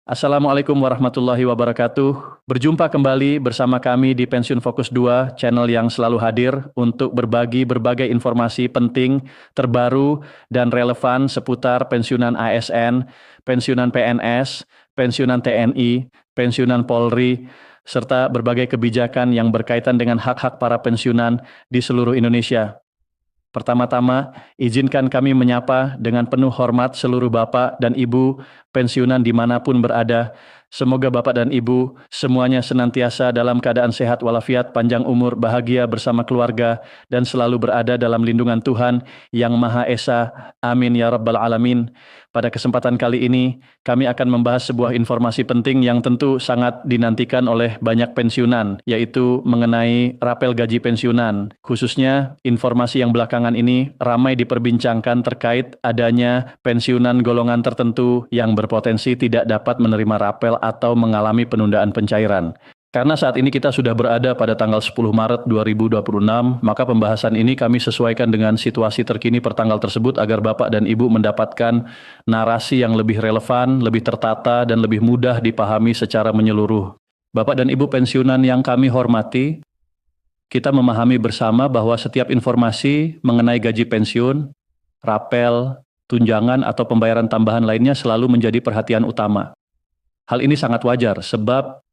Assalamualaikum warahmatullahi wabarakatuh. Berjumpa kembali bersama kami di Pensiun Fokus 2, channel yang selalu hadir untuk berbagi berbagai informasi penting, terbaru, dan relevan seputar pensiunan ASN, pensiunan PNS, pensiunan TNI, pensiunan Polri, serta berbagai kebijakan yang berkaitan dengan hak-hak para pensiunan di seluruh Indonesia. Pertama-tama, izinkan kami menyapa dengan penuh hormat seluruh Bapak dan Ibu pensiunan dimanapun berada. Semoga Bapak dan Ibu semuanya senantiasa dalam keadaan sehat walafiat, panjang umur, bahagia bersama keluarga, dan selalu berada dalam lindungan Tuhan Yang Maha Esa. Amin ya Rabbal Alamin. Pada kesempatan kali ini, kami akan membahas sebuah informasi penting yang tentu sangat dinantikan oleh banyak pensiunan, yaitu mengenai rapel gaji pensiunan. Khususnya, informasi yang belakangan ini ramai diperbincangkan terkait adanya pensiunan golongan tertentu yang berpotensi tidak dapat menerima rapel atau mengalami penundaan pencairan. Karena saat ini kita sudah berada pada tanggal 10 Maret 2026, maka pembahasan ini kami sesuaikan dengan situasi terkini per tanggal tersebut agar Bapak dan Ibu mendapatkan narasi yang lebih relevan, lebih tertata, dan lebih mudah dipahami secara menyeluruh. Bapak dan Ibu pensiunan yang kami hormati, kita memahami bersama bahwa setiap informasi mengenai gaji pensiun, rapel, tunjangan, atau pembayaran tambahan lainnya selalu menjadi perhatian utama. Hal ini sangat wajar sebab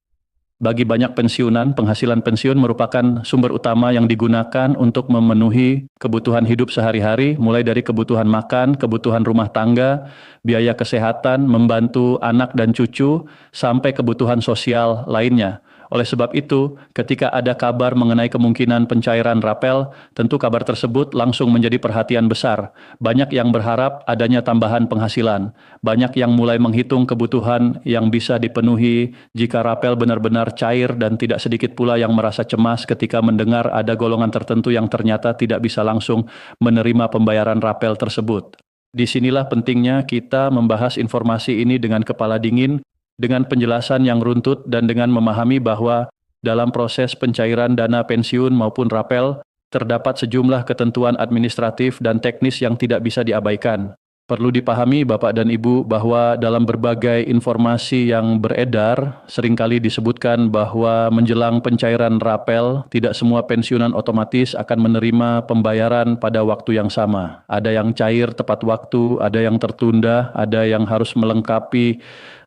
bagi banyak pensiunan, penghasilan pensiun merupakan sumber utama yang digunakan untuk memenuhi kebutuhan hidup sehari-hari, mulai dari kebutuhan makan, kebutuhan rumah tangga, biaya kesehatan, membantu anak dan cucu, sampai kebutuhan sosial lainnya. Oleh sebab itu, ketika ada kabar mengenai kemungkinan pencairan rapel, tentu kabar tersebut langsung menjadi perhatian besar. Banyak yang berharap adanya tambahan penghasilan. Banyak yang mulai menghitung kebutuhan yang bisa dipenuhi jika rapel benar-benar cair, dan tidak sedikit pula yang merasa cemas ketika mendengar ada golongan tertentu yang ternyata tidak bisa langsung menerima pembayaran rapel tersebut. Disinilah pentingnya kita membahas informasi ini dengan kepala dingin, dengan penjelasan yang runtut, dan dengan memahami bahwa dalam proses pencairan dana pensiun maupun rapel, terdapat sejumlah ketentuan administratif dan teknis yang tidak bisa diabaikan. Perlu dipahami Bapak dan Ibu bahwa dalam berbagai informasi yang beredar, seringkali disebutkan bahwa menjelang pencairan rapel, tidak semua pensiunan otomatis akan menerima pembayaran pada waktu yang sama. Ada yang cair tepat waktu, ada yang tertunda, ada yang harus melengkapi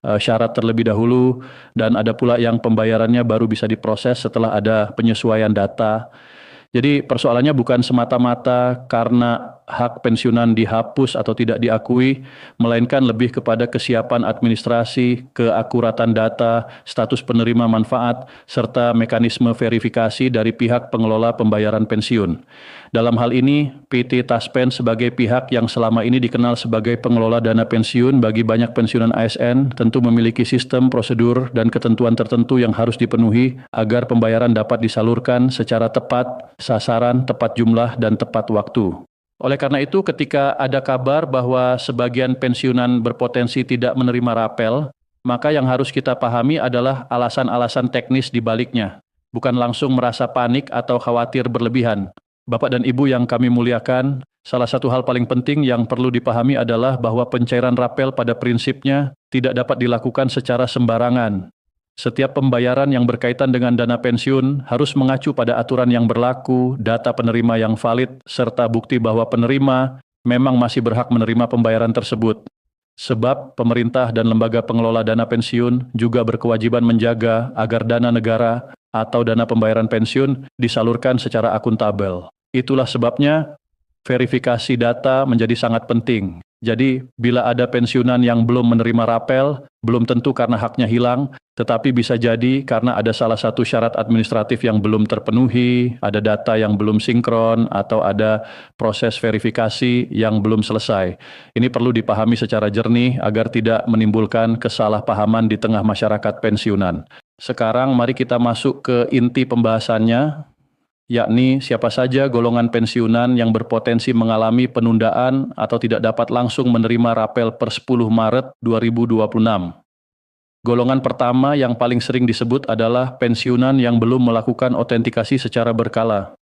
syarat terlebih dahulu, dan ada pula yang pembayarannya baru bisa diproses setelah ada penyesuaian data. Jadi persoalannya bukan semata-mata karena hak pensiunan dihapus atau tidak diakui, melainkan lebih kepada kesiapan administrasi, keakuratan data, status penerima manfaat, serta mekanisme verifikasi dari pihak pengelola pembayaran pensiun. Dalam hal ini, PT Taspen sebagai pihak yang selama ini dikenal sebagai pengelola dana pensiun bagi banyak pensiunan ASN tentu memiliki sistem, prosedur, dan ketentuan tertentu yang harus dipenuhi agar pembayaran dapat disalurkan secara tepat, sasaran, tepat jumlah, dan tepat waktu. Oleh karena itu, ketika ada kabar bahwa sebagian pensiunan berpotensi tidak menerima rapel, maka yang harus kita pahami adalah alasan-alasan teknis di baliknya, bukan langsung merasa panik atau khawatir berlebihan. Bapak dan Ibu yang kami muliakan, salah satu hal paling penting yang perlu dipahami adalah bahwa pencairan rapel pada prinsipnya tidak dapat dilakukan secara sembarangan. Setiap pembayaran yang berkaitan dengan dana pensiun harus mengacu pada aturan yang berlaku, data penerima yang valid, serta bukti bahwa penerima memang masih berhak menerima pembayaran tersebut. Sebab pemerintah dan lembaga pengelola dana pensiun juga berkewajiban menjaga agar dana negara atau dana pembayaran pensiun disalurkan secara akuntabel. Itulah sebabnya verifikasi data menjadi sangat penting. Jadi, bila ada pensiunan yang belum menerima rapel, belum tentu karena haknya hilang, tetapi bisa jadi karena ada salah satu syarat administratif yang belum terpenuhi, ada data yang belum sinkron, atau ada proses verifikasi yang belum selesai. Ini perlu dipahami secara jernih agar tidak menimbulkan kesalahpahaman di tengah masyarakat pensiunan. Sekarang mari kita masuk ke inti pembahasannya, yakni siapa saja golongan pensiunan yang berpotensi mengalami penundaan atau tidak dapat langsung menerima rapel per 10 Maret 2026. Golongan pertama yang paling sering disebut adalah pensiunan yang belum melakukan autentikasi secara berkala.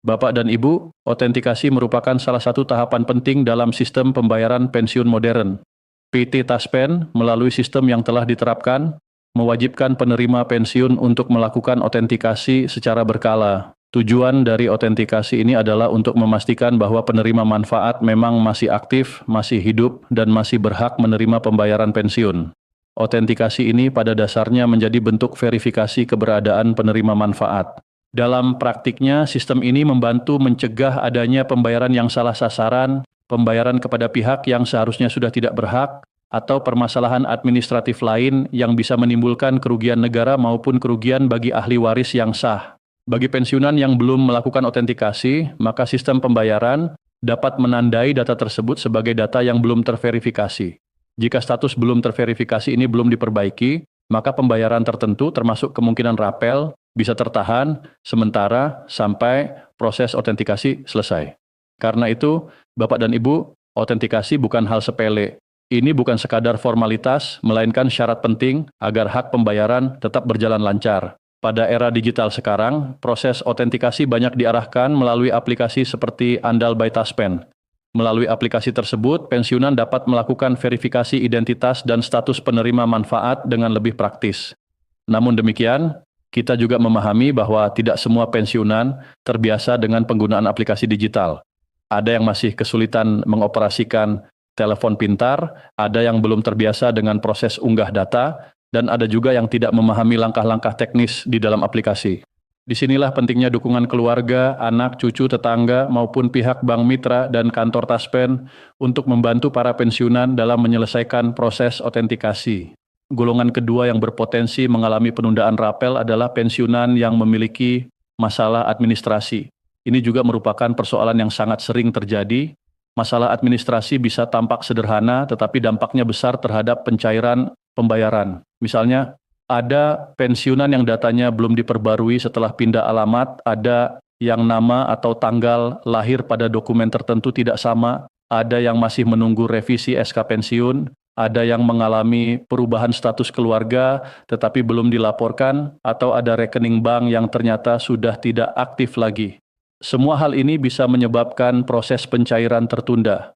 Bapak dan Ibu, autentikasi merupakan salah satu tahapan penting dalam sistem pembayaran pensiun modern. PT Taspen melalui sistem yang telah diterapkan, mewajibkan penerima pensiun untuk melakukan otentikasi secara berkala. Tujuan dari otentikasi ini adalah untuk memastikan bahwa penerima manfaat memang masih aktif, masih hidup, dan masih berhak menerima pembayaran pensiun. Otentikasi ini pada dasarnya menjadi bentuk verifikasi keberadaan penerima manfaat. Dalam praktiknya, sistem ini membantu mencegah adanya pembayaran yang salah sasaran, pembayaran kepada pihak yang seharusnya sudah tidak berhak, atau permasalahan administratif lain yang bisa menimbulkan kerugian negara maupun kerugian bagi ahli waris yang sah. Bagi pensiunan yang belum melakukan otentikasi, maka sistem pembayaran dapat menandai data tersebut sebagai data yang belum terverifikasi. Jika status belum terverifikasi ini belum diperbaiki, maka pembayaran tertentu termasuk kemungkinan rapel bisa tertahan sementara sampai proses otentikasi selesai. Karena itu, Bapak dan Ibu, otentikasi bukan hal sepele. Ini bukan sekadar formalitas, melainkan syarat penting agar hak pembayaran tetap berjalan lancar. Pada era digital sekarang, proses otentikasi banyak diarahkan melalui aplikasi seperti Andal by Taspen. Melalui aplikasi tersebut, pensiunan dapat melakukan verifikasi identitas dan status penerima manfaat dengan lebih praktis. Namun demikian, kita juga memahami bahwa tidak semua pensiunan terbiasa dengan penggunaan aplikasi digital. Ada yang masih kesulitan mengoperasikan telepon pintar, ada yang belum terbiasa dengan proses unggah data, dan ada juga yang tidak memahami langkah-langkah teknis di dalam aplikasi. Disinilah pentingnya dukungan keluarga, anak, cucu, tetangga, maupun pihak bank mitra dan kantor Taspen untuk membantu para pensiunan dalam menyelesaikan proses otentikasi. Golongan kedua yang berpotensi mengalami penundaan rapel adalah pensiunan yang memiliki masalah administrasi. Ini juga merupakan persoalan yang sangat sering terjadi. Masalah administrasi bisa tampak sederhana, tetapi dampaknya besar terhadap pencairan pembayaran. Misalnya, ada pensiunan yang datanya belum diperbarui setelah pindah alamat, ada yang nama atau tanggal lahir pada dokumen tertentu tidak sama, ada yang masih menunggu revisi SK pensiun, ada yang mengalami perubahan status keluarga tetapi belum dilaporkan, atau ada rekening bank yang ternyata sudah tidak aktif lagi. Semua hal ini bisa menyebabkan proses pencairan tertunda.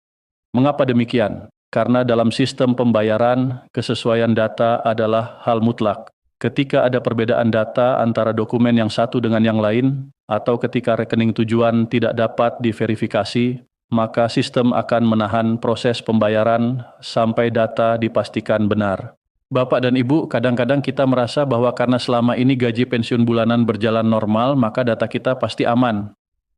Mengapa demikian? Karena dalam sistem pembayaran, kesesuaian data adalah hal mutlak. Ketika ada perbedaan data antara dokumen yang satu dengan yang lain, atau ketika rekening tujuan tidak dapat diverifikasi, maka sistem akan menahan proses pembayaran sampai data dipastikan benar. Bapak dan Ibu, kadang-kadang kita merasa bahwa karena selama ini gaji pensiun bulanan berjalan normal, maka data kita pasti aman.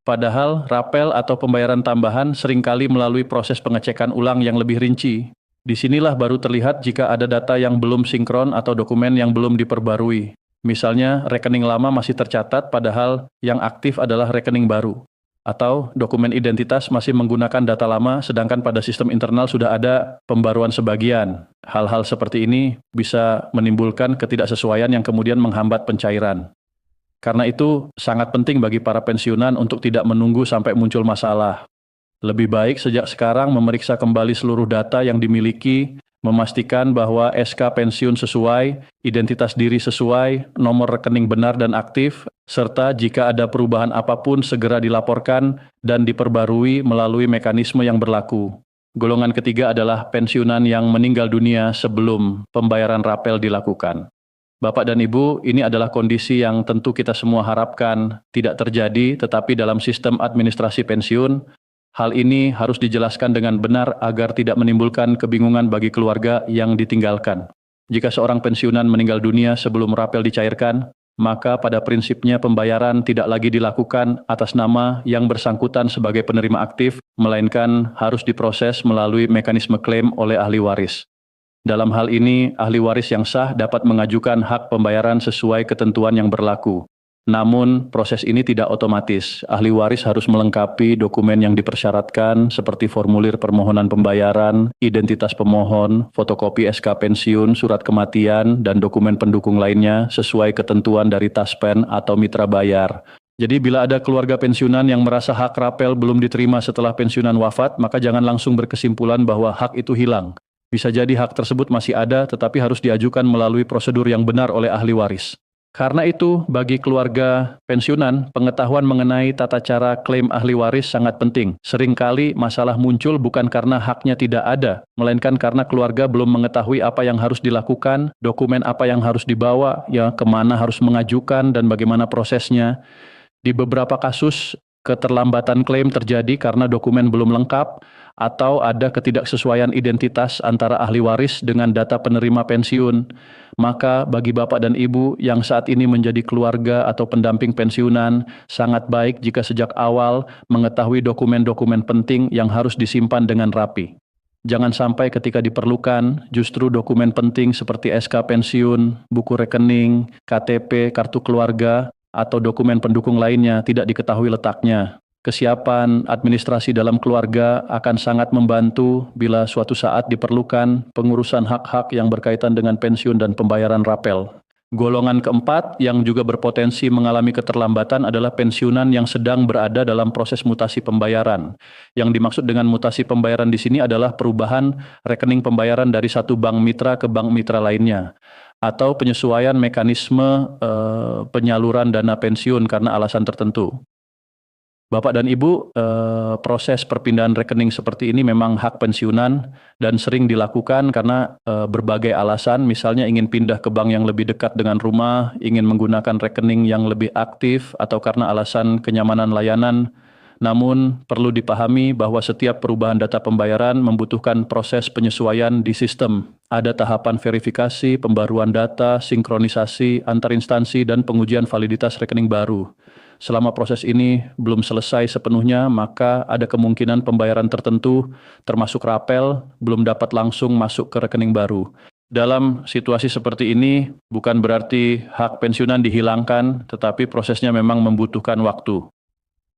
Padahal, rapel atau pembayaran tambahan seringkali melalui proses pengecekan ulang yang lebih rinci. Disinilah baru terlihat jika ada data yang belum sinkron atau dokumen yang belum diperbarui. Misalnya, rekening lama masih tercatat padahal yang aktif adalah rekening baru. Atau dokumen identitas masih menggunakan data lama sedangkan pada sistem internal sudah ada pembaruan sebagian. Hal-hal seperti ini bisa menimbulkan ketidaksesuaian yang kemudian menghambat pencairan. Karena itu, sangat penting bagi para pensiunan untuk tidak menunggu sampai muncul masalah. Lebih baik sejak sekarang memeriksa kembali seluruh data yang dimiliki, memastikan bahwa SK pensiun sesuai, identitas diri sesuai, nomor rekening benar dan aktif, serta jika ada perubahan apapun segera dilaporkan dan diperbarui melalui mekanisme yang berlaku. Golongan ketiga adalah pensiunan yang meninggal dunia sebelum pembayaran rapel dilakukan. Bapak dan Ibu, ini adalah kondisi yang tentu kita semua harapkan tidak terjadi, tetapi dalam sistem administrasi pensiun, hal ini harus dijelaskan dengan benar agar tidak menimbulkan kebingungan bagi keluarga yang ditinggalkan. Jika seorang pensiunan meninggal dunia sebelum rapel dicairkan, maka pada prinsipnya pembayaran tidak lagi dilakukan atas nama yang bersangkutan sebagai penerima aktif, melainkan harus diproses melalui mekanisme klaim oleh ahli waris. Dalam hal ini, ahli waris yang sah dapat mengajukan hak pembayaran sesuai ketentuan yang berlaku. Namun, proses ini tidak otomatis. Ahli waris harus melengkapi dokumen yang dipersyaratkan seperti formulir permohonan pembayaran, identitas pemohon, fotokopi SK pensiun, surat kematian, dan dokumen pendukung lainnya sesuai ketentuan dari Taspen atau mitra bayar. Jadi bila ada keluarga pensiunan yang merasa hak rapel belum diterima setelah pensiunan wafat, maka jangan langsung berkesimpulan bahwa hak itu hilang. Bisa jadi hak tersebut masih ada, tetapi harus diajukan melalui prosedur yang benar oleh ahli waris. Karena itu, bagi keluarga pensiunan, pengetahuan mengenai tata cara klaim ahli waris sangat penting. Seringkali masalah muncul bukan karena haknya tidak ada, melainkan karena keluarga belum mengetahui apa yang harus dilakukan, dokumen apa yang harus dibawa, ya kemana harus mengajukan, dan bagaimana prosesnya. Di beberapa kasus, keterlambatan klaim terjadi karena dokumen belum lengkap atau ada ketidaksesuaian identitas antara ahli waris dengan data penerima pensiun. Maka bagi Bapak dan Ibu yang saat ini menjadi keluarga atau pendamping pensiunan, sangat baik jika sejak awal mengetahui dokumen-dokumen penting yang harus disimpan dengan rapi. Jangan sampai ketika diperlukan, justru dokumen penting seperti SK pensiun, buku rekening, KTP, kartu keluarga, atau dokumen pendukung lainnya tidak diketahui letaknya. Kesiapan administrasi dalam keluarga akan sangat membantu bila suatu saat diperlukan pengurusan hak-hak yang berkaitan dengan pensiun dan pembayaran rapel. Golongan keempat yang juga berpotensi mengalami keterlambatan adalah pensiunan yang sedang berada dalam proses mutasi pembayaran. Yang dimaksud dengan mutasi pembayaran di sini adalah perubahan rekening pembayaran dari satu bank mitra ke bank mitra lainnya, atau penyesuaian mekanisme penyaluran dana pensiun karena alasan tertentu. Bapak dan Ibu, proses perpindahan rekening seperti ini memang hak pensiunan dan sering dilakukan karena berbagai alasan, misalnya ingin pindah ke bank yang lebih dekat dengan rumah, ingin menggunakan rekening yang lebih aktif, atau karena alasan kenyamanan layanan. Namun, perlu dipahami bahwa setiap perubahan data pembayaran membutuhkan proses penyesuaian di sistem. Ada tahapan verifikasi, pembaruan data, sinkronisasi antar instansi, dan pengujian validitas rekening baru. Selama proses ini belum selesai sepenuhnya, maka ada kemungkinan pembayaran tertentu, termasuk rapel, belum dapat langsung masuk ke rekening baru. Dalam situasi seperti ini, bukan berarti hak pensiunan dihilangkan, tetapi prosesnya memang membutuhkan waktu.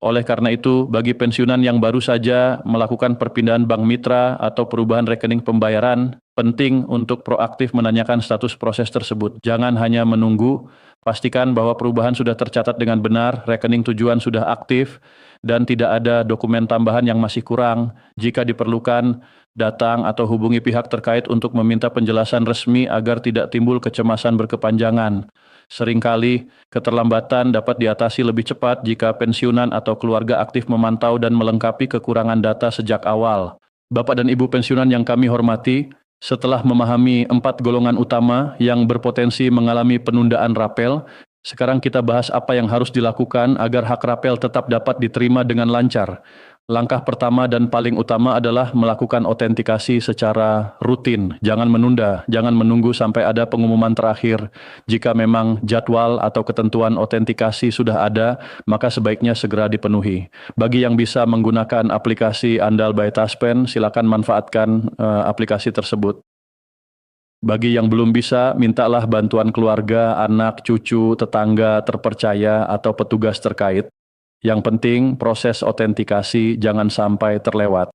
Oleh karena itu, bagi pensiunan yang baru saja melakukan perpindahan bank mitra atau perubahan rekening pembayaran, penting untuk proaktif menanyakan status proses tersebut. Jangan hanya menunggu, pastikan bahwa perubahan sudah tercatat dengan benar, rekening tujuan sudah aktif, dan tidak ada dokumen tambahan yang masih kurang. Jika diperlukan, datang atau hubungi pihak terkait untuk meminta penjelasan resmi agar tidak timbul kecemasan berkepanjangan. Seringkali, keterlambatan dapat diatasi lebih cepat jika pensiunan atau keluarga aktif memantau dan melengkapi kekurangan data sejak awal. Bapak dan Ibu pensiunan yang kami hormati, setelah memahami 4 golongan utama yang berpotensi mengalami penundaan rapel, sekarang kita bahas apa yang harus dilakukan agar hak rapel tetap dapat diterima dengan lancar. Langkah pertama dan paling utama adalah melakukan autentikasi secara rutin. Jangan menunda, jangan menunggu sampai ada pengumuman terakhir. Jika memang jadwal atau ketentuan autentikasi sudah ada, maka sebaiknya segera dipenuhi. Bagi yang bisa menggunakan aplikasi Andal by Taspen, silakan manfaatkan aplikasi tersebut. Bagi yang belum bisa, mintalah bantuan keluarga, anak, cucu, tetangga, terpercaya, atau petugas terkait. Yang penting, proses autentikasi jangan sampai terlewat.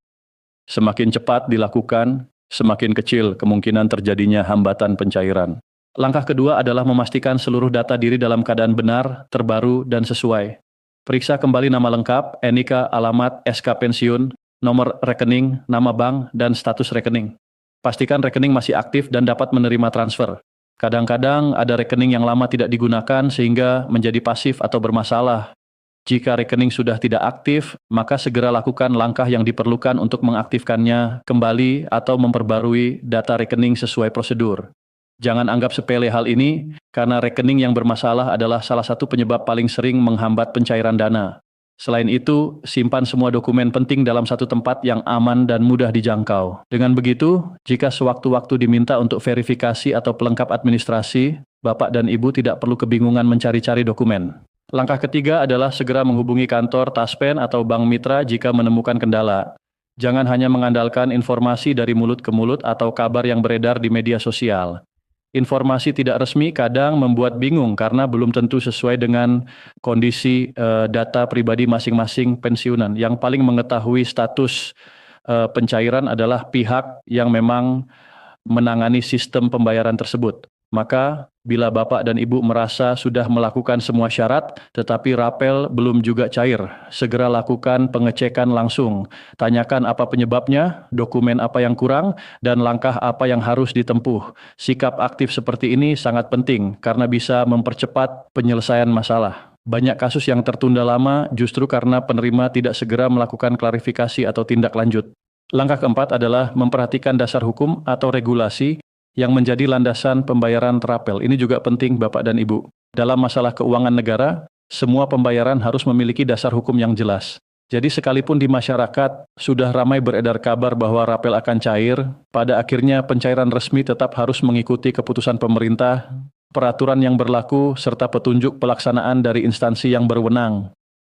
Semakin cepat dilakukan, semakin kecil kemungkinan terjadinya hambatan pencairan. Langkah kedua adalah memastikan seluruh data diri dalam keadaan benar, terbaru, dan sesuai. Periksa kembali nama lengkap, NIK, alamat, SK pensiun, nomor rekening, nama bank, dan status rekening. Pastikan rekening masih aktif dan dapat menerima transfer. Kadang-kadang ada rekening yang lama tidak digunakan sehingga menjadi pasif atau bermasalah. Jika rekening sudah tidak aktif, maka segera lakukan langkah yang diperlukan untuk mengaktifkannya kembali atau memperbarui data rekening sesuai prosedur. Jangan anggap sepele hal ini, karena rekening yang bermasalah adalah salah satu penyebab paling sering menghambat pencairan dana. Selain itu, simpan semua dokumen penting dalam satu tempat yang aman dan mudah dijangkau. Dengan begitu, jika sewaktu-waktu diminta untuk verifikasi atau pelengkap administrasi, Bapak dan Ibu tidak perlu kebingungan mencari-cari dokumen. Langkah ketiga adalah segera menghubungi kantor Taspen atau bank mitra jika menemukan kendala. Jangan hanya mengandalkan informasi dari mulut ke mulut atau kabar yang beredar di media sosial. Informasi tidak resmi kadang membuat bingung karena belum tentu sesuai dengan kondisi data pribadi masing-masing pensiunan. Yang paling mengetahui status pencairan adalah pihak yang memang menangani sistem pembayaran tersebut. Maka, bila Bapak dan Ibu merasa sudah melakukan semua syarat, tetapi rapel belum juga cair, segera lakukan pengecekan langsung. Tanyakan apa penyebabnya, dokumen apa yang kurang, dan langkah apa yang harus ditempuh. Sikap aktif seperti ini sangat penting karena bisa mempercepat penyelesaian masalah. Banyak kasus yang tertunda lama justru karena penerima tidak segera melakukan klarifikasi atau tindak lanjut. Langkah keempat adalah memperhatikan dasar hukum atau regulasi yang menjadi landasan pembayaran rapel. Ini juga penting Bapak dan Ibu. Dalam masalah keuangan negara, semua pembayaran harus memiliki dasar hukum yang jelas. Jadi sekalipun di masyarakat sudah ramai beredar kabar bahwa rapel akan cair, pada akhirnya pencairan resmi tetap harus mengikuti keputusan pemerintah, peraturan yang berlaku, serta petunjuk pelaksanaan dari instansi yang berwenang.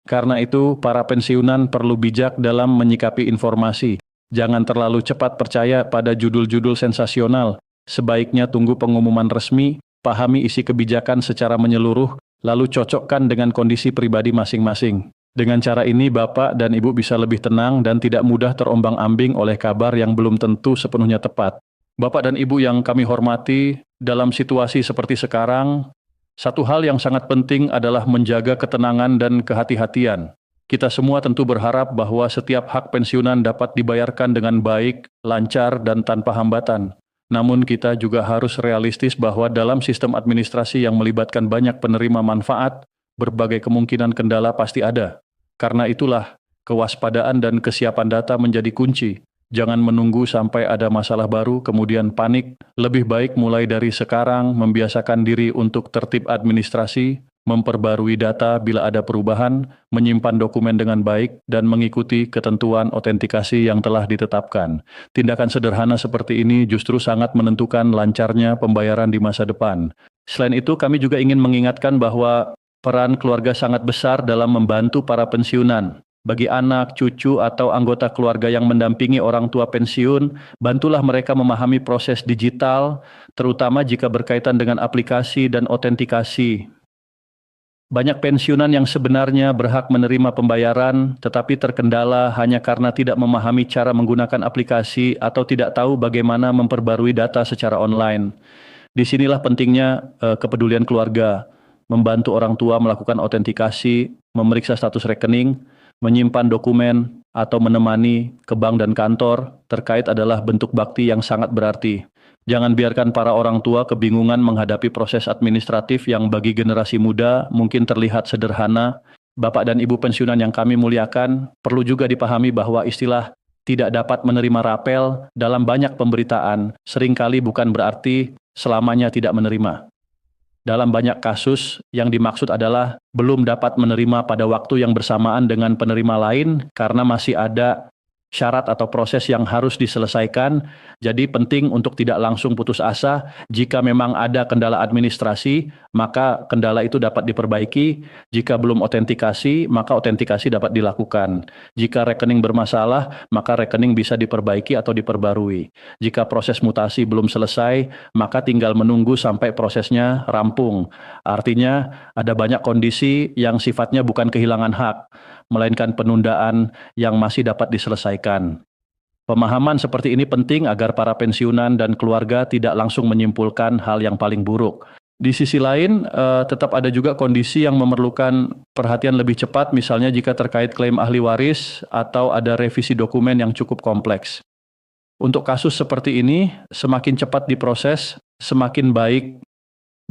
Karena itu, para pensiunan perlu bijak dalam menyikapi informasi. Jangan terlalu cepat percaya pada judul-judul sensasional. Sebaiknya tunggu pengumuman resmi, pahami isi kebijakan secara menyeluruh, lalu cocokkan dengan kondisi pribadi masing-masing. Dengan cara ini, Bapak dan Ibu bisa lebih tenang dan tidak mudah terombang-ambing oleh kabar yang belum tentu sepenuhnya tepat. Bapak dan Ibu yang kami hormati, dalam situasi seperti sekarang, satu hal yang sangat penting adalah menjaga ketenangan dan kehati-hatian. Kita semua tentu berharap bahwa setiap hak pensiunan dapat dibayarkan dengan baik, lancar, dan tanpa hambatan. Namun kita juga harus realistis bahwa dalam sistem administrasi yang melibatkan banyak penerima manfaat, berbagai kemungkinan kendala pasti ada. Karena itulah, kewaspadaan dan kesiapan data menjadi kunci. Jangan menunggu sampai ada masalah baru, kemudian panik. Lebih baik mulai dari sekarang membiasakan diri untuk tertib administrasi, memperbarui data bila ada perubahan, menyimpan dokumen dengan baik, dan mengikuti ketentuan otentikasi yang telah ditetapkan. Tindakan sederhana seperti ini justru sangat menentukan lancarnya pembayaran di masa depan. Selain itu, kami juga ingin mengingatkan bahwa peran keluarga sangat besar dalam membantu para pensiunan. Bagi anak, cucu, atau anggota keluarga yang mendampingi orang tua pensiun, bantulah mereka memahami proses digital, terutama jika berkaitan dengan aplikasi dan otentikasi. Banyak pensiunan yang sebenarnya berhak menerima pembayaran, tetapi terkendala hanya karena tidak memahami cara menggunakan aplikasi atau tidak tahu bagaimana memperbarui data secara online. Disinilah pentingnya kepedulian keluarga, membantu orang tua melakukan otentikasi, memeriksa status rekening, menyimpan dokumen, atau menemani ke bank dan kantor terkait adalah bentuk bakti yang sangat berarti. Jangan biarkan para orang tua kebingungan menghadapi proses administratif yang bagi generasi muda mungkin terlihat sederhana. Bapak dan Ibu pensiunan yang kami muliakan, perlu juga dipahami bahwa istilah tidak dapat menerima rapel dalam banyak pemberitaan seringkali bukan berarti selamanya tidak menerima. Dalam banyak kasus, yang dimaksud adalah belum dapat menerima pada waktu yang bersamaan dengan penerima lain karena masih ada syarat atau proses yang harus diselesaikan. Jadi penting untuk tidak langsung putus asa. Jika memang ada kendala administrasi, maka kendala itu dapat diperbaiki. Jika belum otentikasi, maka otentikasi dapat dilakukan. Jika rekening bermasalah, maka rekening bisa diperbaiki atau diperbarui. Jika proses mutasi belum selesai, maka tinggal menunggu sampai prosesnya rampung. Artinya, ada banyak kondisi yang sifatnya bukan kehilangan hak, melainkan penundaan yang masih dapat diselesaikan. Pemahaman seperti ini penting agar para pensiunan dan keluarga tidak langsung menyimpulkan hal yang paling buruk. Di sisi lain, tetap ada juga kondisi yang memerlukan perhatian lebih cepat, misalnya jika terkait klaim ahli waris atau ada revisi dokumen yang cukup kompleks. Untuk kasus seperti ini, semakin cepat diproses, semakin baik.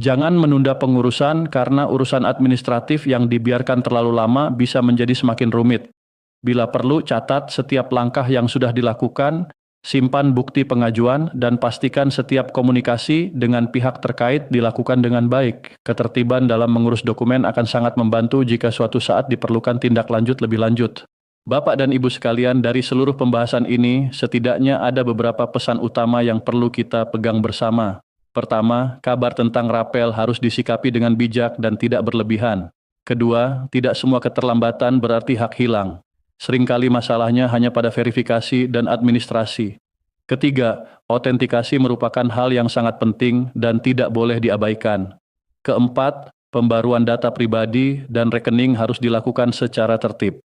Jangan menunda pengurusan karena urusan administratif yang dibiarkan terlalu lama bisa menjadi semakin rumit. Bila perlu, catat setiap langkah yang sudah dilakukan, simpan bukti pengajuan, dan pastikan setiap komunikasi dengan pihak terkait dilakukan dengan baik. Ketertiban dalam mengurus dokumen akan sangat membantu jika suatu saat diperlukan tindak lanjut lebih lanjut. Bapak dan Ibu sekalian, dari seluruh pembahasan ini, setidaknya ada beberapa pesan utama yang perlu kita pegang bersama. Pertama, kabar tentang rapel harus disikapi dengan bijak dan tidak berlebihan. Kedua, tidak semua keterlambatan berarti hak hilang. Seringkali masalahnya hanya pada verifikasi dan administrasi. Ketiga, autentikasi merupakan hal yang sangat penting dan tidak boleh diabaikan. Keempat, pembaruan data pribadi dan rekening harus dilakukan secara tertib.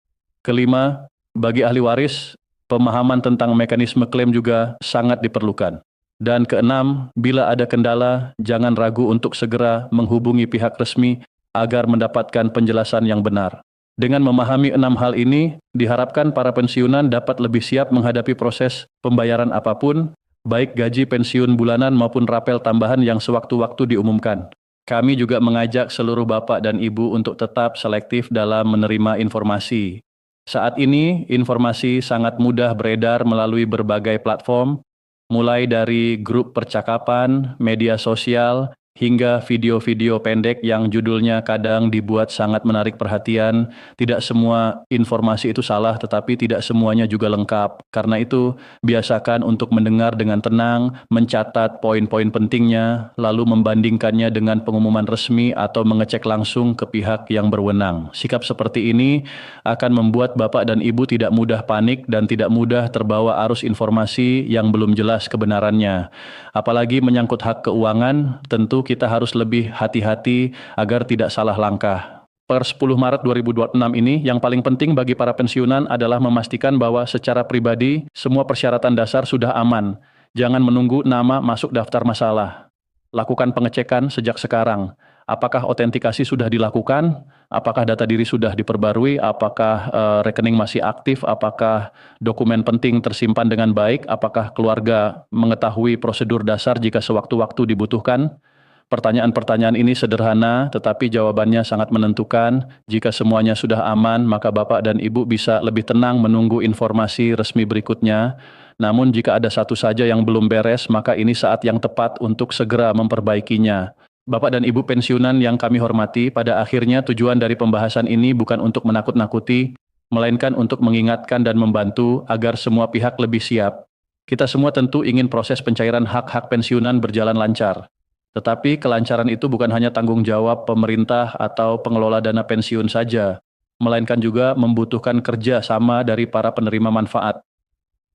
Kelima, bagi ahli waris, pemahaman tentang mekanisme klaim juga sangat diperlukan. Dan keenam, bila ada kendala, jangan ragu untuk segera menghubungi pihak resmi agar mendapatkan penjelasan yang benar. Dengan memahami 6 hal ini, diharapkan para pensiunan dapat lebih siap menghadapi proses pembayaran apapun, baik gaji pensiun bulanan maupun rapel tambahan yang sewaktu-waktu diumumkan. Kami juga mengajak seluruh bapak dan ibu untuk tetap selektif dalam menerima informasi. Saat ini, informasi sangat mudah beredar melalui berbagai platform, mulai dari grup percakapan, media sosial, hingga video-video pendek yang judulnya kadang dibuat sangat menarik perhatian. Tidak semua informasi itu salah, tetapi tidak semuanya juga lengkap. Karena itu, biasakan untuk mendengar dengan tenang, mencatat poin-poin pentingnya, lalu membandingkannya dengan pengumuman resmi atau mengecek langsung ke pihak yang berwenang. Sikap seperti ini akan membuat Bapak dan Ibu tidak mudah panik dan tidak mudah terbawa arus informasi yang belum jelas kebenarannya. Apalagi menyangkut hak keuangan, tentu kita harus lebih hati-hati agar tidak salah langkah. Per 10 Maret 2026 ini, yang paling penting bagi para pensiunan adalah memastikan bahwa secara pribadi semua persyaratan dasar sudah aman. Jangan menunggu nama masuk daftar masalah. Lakukan pengecekan sejak sekarang. Apakah autentikasi sudah dilakukan? Apakah data diri sudah diperbarui? Apakah rekening masih aktif? Apakah dokumen penting tersimpan dengan baik? Apakah keluarga mengetahui prosedur dasar jika sewaktu-waktu dibutuhkan? Pertanyaan-pertanyaan ini sederhana, tetapi jawabannya sangat menentukan. Jika semuanya sudah aman, maka Bapak dan Ibu bisa lebih tenang menunggu informasi resmi berikutnya. Namun jika ada satu saja yang belum beres, maka ini saat yang tepat untuk segera memperbaikinya. Bapak dan Ibu pensiunan yang kami hormati, pada akhirnya tujuan dari pembahasan ini bukan untuk menakut-nakuti, melainkan untuk mengingatkan dan membantu agar semua pihak lebih siap. Kita semua tentu ingin proses pencairan hak-hak pensiunan berjalan lancar. Tetapi kelancaran itu bukan hanya tanggung jawab pemerintah atau pengelola dana pensiun saja, melainkan juga membutuhkan kerja sama dari para penerima manfaat.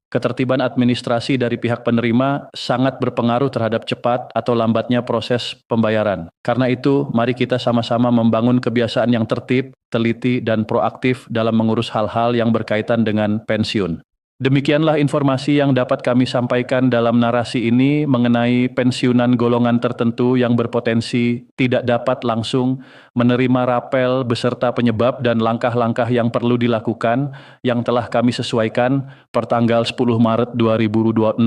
Ketertiban administrasi dari pihak penerima sangat berpengaruh terhadap cepat atau lambatnya proses pembayaran. Karena itu, mari kita sama-sama membangun kebiasaan yang tertib, teliti, dan proaktif dalam mengurus hal-hal yang berkaitan dengan pensiun. Demikianlah informasi yang dapat kami sampaikan dalam narasi ini mengenai pensiunan golongan tertentu yang berpotensi tidak dapat langsung menerima rapel beserta penyebab dan langkah-langkah yang perlu dilakukan yang telah kami sesuaikan per tanggal 10 Maret 2026.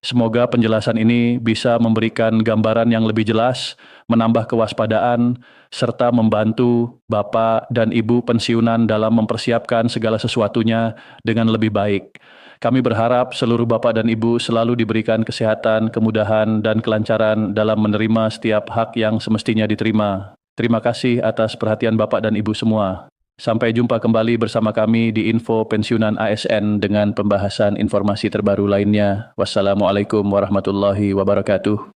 Semoga penjelasan ini bisa memberikan gambaran yang lebih jelas, menambah kewaspadaan, serta membantu Bapak dan Ibu pensiunan dalam mempersiapkan segala sesuatunya dengan lebih baik. Kami berharap seluruh Bapak dan Ibu selalu diberikan kesehatan, kemudahan, dan kelancaran dalam menerima setiap hak yang semestinya diterima. Terima kasih atas perhatian Bapak dan Ibu semua. Sampai jumpa kembali bersama kami di Info Pensiunan ASN dengan pembahasan informasi terbaru lainnya. Wassalamualaikum warahmatullahi wabarakatuh.